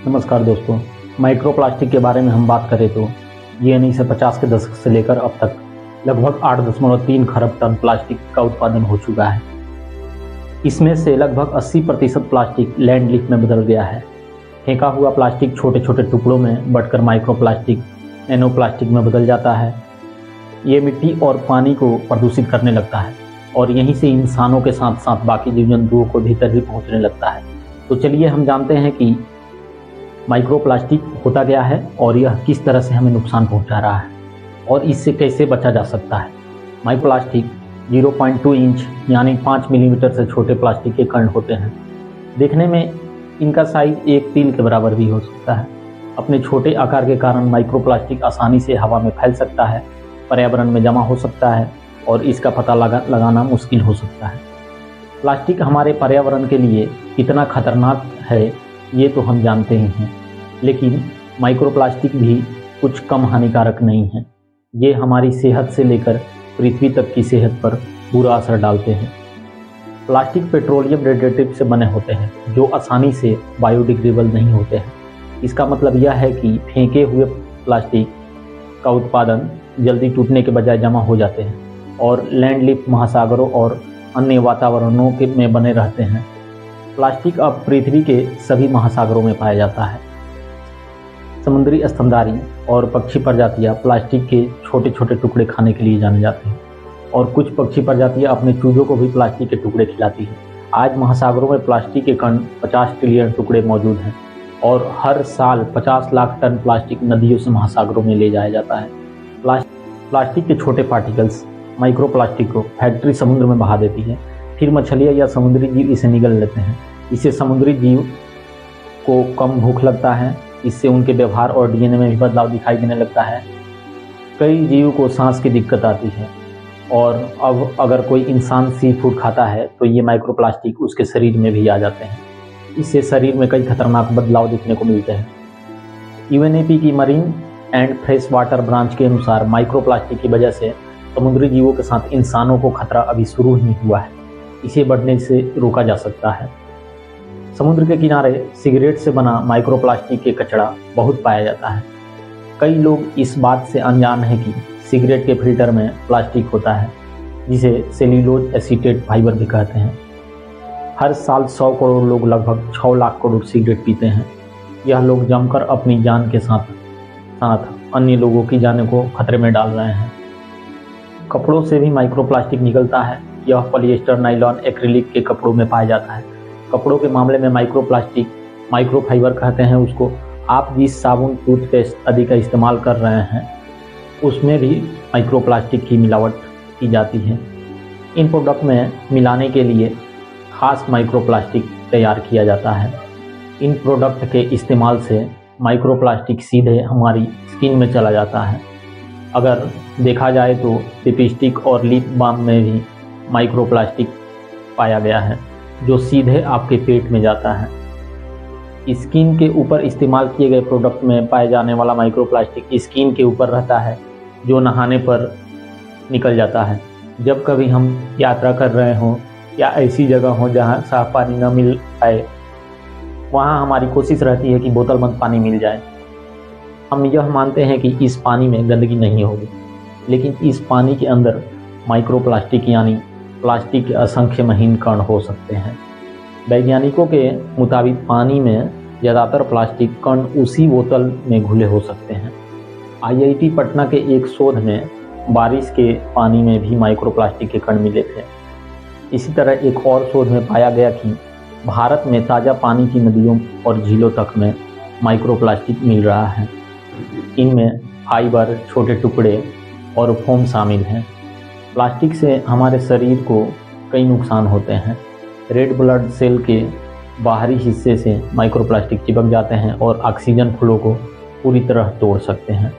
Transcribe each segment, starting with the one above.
नमस्कार दोस्तों। माइक्रोप्लास्टिक के बारे में हम बात करें तो ये 1950 के दशक से लेकर अब तक लगभग 8.3 खरब टन प्लास्टिक का उत्पादन हो चुका है। इसमें से लगभग 80% प्लास्टिक लैंडलिप में बदल गया है। फेंका हुआ प्लास्टिक छोटे छोटे टुकड़ों में बंटकर माइक्रोप्लास्टिक, नैनोप्लास्टिक में बदल जाता है। ये मिट्टी और पानी को प्रदूषित करने लगता है और यहीं से इंसानों के साथ साथ बाकी जीव जंतुओं को भीतर भी पहुँचने लगता है। तो चलिए हम जानते हैं कि माइक्रोप्लास्टिक होता क्या है और यह किस तरह से हमें नुकसान पहुंचा रहा है और इससे कैसे बचा जा सकता है। माइक्रोप्लास्टिक 0.2 इंच यानी 5 मिलीमीटर से छोटे प्लास्टिक के कण होते हैं। देखने में इनका साइज एक तिल के बराबर भी हो सकता है। अपने छोटे आकार के कारण माइक्रोप्लास्टिक आसानी से हवा में फैल सकता है, पर्यावरण में जमा हो सकता है और इसका पता लगाना मुश्किल हो सकता है। प्लास्टिक हमारे पर्यावरण के लिए कितना खतरनाक है ये तो हम जानते ही हैं, लेकिन माइक्रोप्लास्टिक भी कुछ कम हानिकारक नहीं है। ये हमारी सेहत से लेकर पृथ्वी तक की सेहत पर बुरा असर डालते हैं। प्लास्टिक पेट्रोलियम डेरिवेटिव से बने होते हैं जो आसानी से बायोडिग्रेडेबल नहीं होते हैं। इसका मतलब यह है कि फेंके हुए प्लास्टिक का उत्पादन जल्दी टूटने के बजाय जमा हो जाते हैं और लैंडलिप, महासागरों और अन्य वातावरणों में बने रहते हैं। प्लास्टिक अब पृथ्वी के सभी महासागरों में पाया जाता है। समुद्री स्तनधारी और पक्षी प्रजातियां प्लास्टिक के छोटे छोटे टुकड़े खाने के लिए जाने जाते हैं और कुछ पक्षी प्रजातियां अपने चूजों को भी प्लास्टिक के टुकड़े खिलाती हैं। आज महासागरों में प्लास्टिक के कण 50 ट्रिलियन टुकड़े मौजूद हैं और हर साल 50 लाख टन प्लास्टिक नदियों से महासागरों में ले जाया जाता है। प्लास्टिक के छोटे पार्टिकल्स माइक्रोप्लास्टिक को फैक्ट्री समुद्र में बहा देती है। फिर मछलियाँ या समुद्री जीव इसे निगल लेते हैं। इससे समुद्री जीव को कम भूख लगता है। इससे उनके व्यवहार और डीएनए में भी बदलाव दिखाई देने लगता है। कई जीव को सांस की दिक्कत आती है और अब अगर कोई इंसान सी फूड खाता है तो ये माइक्रोप्लास्टिक उसके शरीर में भी आ जाते हैं। इससे शरीर में कई खतरनाक बदलाव देखने को मिलते हैं। यूएनईपी की marine and fresh water branch के अनुसार माइक्रोप्लास्टिक की वजह से समुद्री जीवों के साथ इंसानों को खतरा अभी शुरू ही हुआ है। इसे बढ़ने से रोका जा सकता है। समुद्र के किनारे सिगरेट से बना माइक्रोप्लास्टिक के कचरा बहुत पाया जाता है। कई लोग इस बात से अनजान हैं कि सिगरेट के फिल्टर में प्लास्टिक होता है जिसे सेल्यूलोज एसीटेट फाइबर भी कहते हैं। हर साल 100 करोड़ लोग लगभग 6 लाख करोड़ सिगरेट पीते हैं। यह लोग जमकर अपनी जान के साथ साथ अन्य लोगों की जान को खतरे में डाल रहे हैं। कपड़ों से भी माइक्रोप्लास्टिक निकलता है। यह पॉलिएस्टर, नायलॉन, एक्रिलिक के कपड़ों में पाया जाता है। कपड़ों के मामले में माइक्रोप्लास्टिक, माइक्रोफाइबर कहते हैं उसको। आप जिस साबुन, टूथपेस्ट आदि का इस्तेमाल कर रहे हैं उसमें भी माइक्रोप्लास्टिक की मिलावट की जाती है। इन प्रोडक्ट में मिलाने के लिए खास माइक्रोप्लास्टिक तैयार किया जाता है। इन प्रोडक्ट के इस्तेमाल से माइक्रोप्लास्टिक सीधे हमारी स्किन में चला जाता है। अगर देखा जाए तो लिपस्टिक और लिप बाम में भी माइक्रोप्लास्टिक पाया गया है जो सीधे आपके पेट में जाता है। स्किन के ऊपर इस्तेमाल किए गए प्रोडक्ट में पाए जाने वाला माइक्रोप्लास्टिक स्किन के ऊपर रहता है जो नहाने पर निकल जाता है। जब कभी हम यात्रा कर रहे हों या ऐसी जगह हो जहां साफ पानी न मिल पाए, वहां हमारी कोशिश रहती है कि बोतल बंद पानी मिल जाए। हम यह मानते हैं कि इस पानी में गंदगी नहीं होगी, लेकिन इस पानी के अंदर माइक्रोप्लास्टिक यानी प्लास्टिक के असंख्य महीन कण हो सकते हैं। वैज्ञानिकों के मुताबिक पानी में ज़्यादातर प्लास्टिक कण उसी बोतल में घुले हो सकते हैं। आईआईटी पटना के एक शोध में बारिश के पानी में भी माइक्रोप्लास्टिक के कण मिले थे। इसी तरह एक और शोध में पाया गया कि भारत में ताज़ा पानी की नदियों और झीलों तक में माइक्रोप्लास्टिक मिल रहा है। इनमें फाइबर, छोटे टुकड़े और फोम शामिल हैं। प्लास्टिक से हमारे शरीर को कई नुकसान होते हैं। रेड ब्लड सेल के बाहरी हिस्से से माइक्रोप्लास्टिक चिपक जाते हैं और ऑक्सीजन फ्लो को पूरी तरह तोड़ सकते हैं,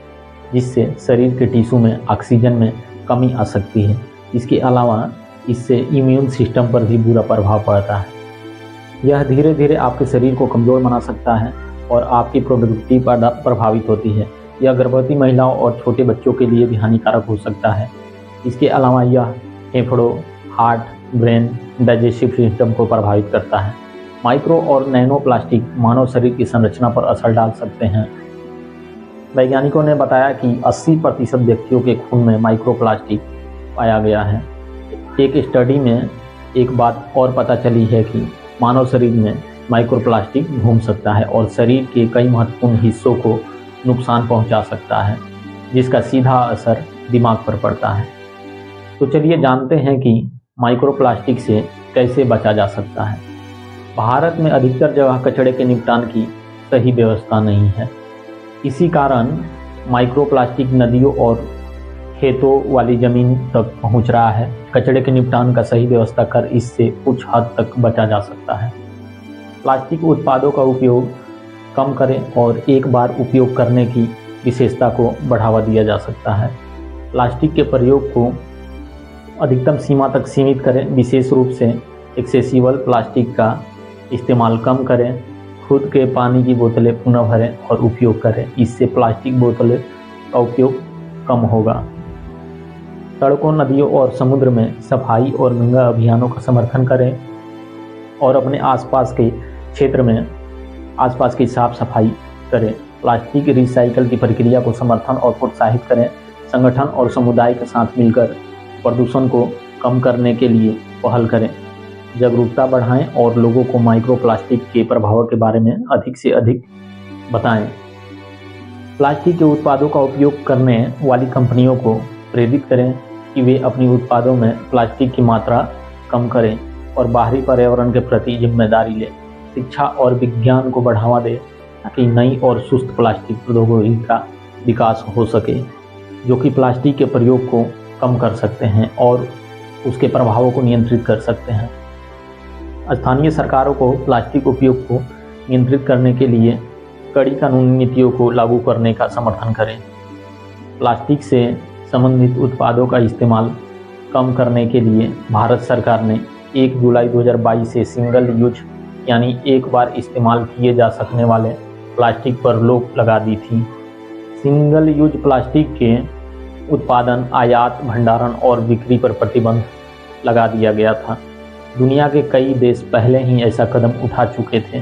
जिससे शरीर के टिश्यू में ऑक्सीजन में कमी आ सकती है। इसके अलावा इससे इम्यून सिस्टम पर भी बुरा प्रभाव पड़ता है। यह धीरे धीरे आपके शरीर को कमज़ोर बना सकता है और आपकी प्रोडक्टिविटी प्रभावित होती है। यह गर्भवती महिलाओं और छोटे बच्चों के लिए भी हानिकारक हो सकता है। इसके अलावा यह फेफड़ों, हार्ट, ब्रेन, डाइजेस्टिव सिस्टम को प्रभावित करता है। माइक्रो और नैनो प्लास्टिक मानव शरीर की संरचना पर असर डाल सकते हैं। वैज्ञानिकों ने बताया कि 80% व्यक्तियों के खून में माइक्रो प्लास्टिक पाया गया है। एक स्टडी में एक बात और पता चली है कि मानव शरीर में माइक्रो प्लास्टिक घूम सकता है और शरीर के कई महत्वपूर्ण हिस्सों को नुकसान पहुंचा सकता है, जिसका सीधा असर दिमाग पर पड़ता है। तो चलिए जानते हैं कि माइक्रो प्लास्टिक से कैसे बचा जा सकता है। भारत में अधिकतर जगह कचरे के निपटान की सही व्यवस्था नहीं है। इसी कारण माइक्रो प्लास्टिक नदियों और खेतों वाली ज़मीन तक पहुंच रहा है। कचरे के निपटान का सही व्यवस्था कर इससे कुछ हद तक बचा जा सकता है। प्लास्टिक उत्पादों का उपयोग कम करें और एक बार उपयोग करने की विशेषता को बढ़ावा दिया जा सकता है। प्लास्टिक के प्रयोग को अधिकतम सीमा तक सीमित करें, विशेष रूप से एक्सेसिबल प्लास्टिक का इस्तेमाल कम करें। खुद के पानी की बोतलें पुनः भरें और उपयोग करें, इससे प्लास्टिक बोतलें का उपयोग कम होगा। सड़कों, नदियों और समुद्र में सफाई और गंगा अभियानों का समर्थन करें और अपने आसपास के क्षेत्र में आसपास की साफ सफाई करें। प्लास्टिक रिसाइकल की प्रक्रिया को समर्थन और प्रोत्साहित करें। संगठन और समुदाय के साथ मिलकर प्रदूषण को कम करने के लिए पहल करें। जागरूकता बढ़ाएं और लोगों को माइक्रो प्लास्टिक के प्रभाव के बारे में अधिक से अधिक बताएं। प्लास्टिक के उत्पादों का उपयोग करने वाली कंपनियों को प्रेरित करें कि वे अपनी उत्पादों में प्लास्टिक की मात्रा कम करें और बाहरी पर्यावरण के प्रति जिम्मेदारी लें। शिक्षा और विज्ञान को बढ़ावा दें ताकि नई और सुस्त प्लास्टिक प्रौद्योगिकी का विकास हो सके, जो कि प्लास्टिक के प्रयोग को कम कर सकते हैं और उसके प्रभावों को नियंत्रित कर सकते हैं। स्थानीय सरकारों को प्लास्टिक उपयोग को नियंत्रित करने के लिए कड़ी कानूनी नीतियों को लागू करने का समर्थन करें। प्लास्टिक से संबंधित उत्पादों का इस्तेमाल कम करने के लिए भारत सरकार ने 1 जुलाई 2022 से सिंगल यूज यानी एक बार इस्तेमाल किए जा सकने वाले प्लास्टिक पर रोक लगा दी थी। सिंगल यूज प्लास्टिक के उत्पादन, आयात, भंडारण और बिक्री पर प्रतिबंध लगा दिया गया था। दुनिया के कई देश पहले ही ऐसा कदम उठा चुके थे।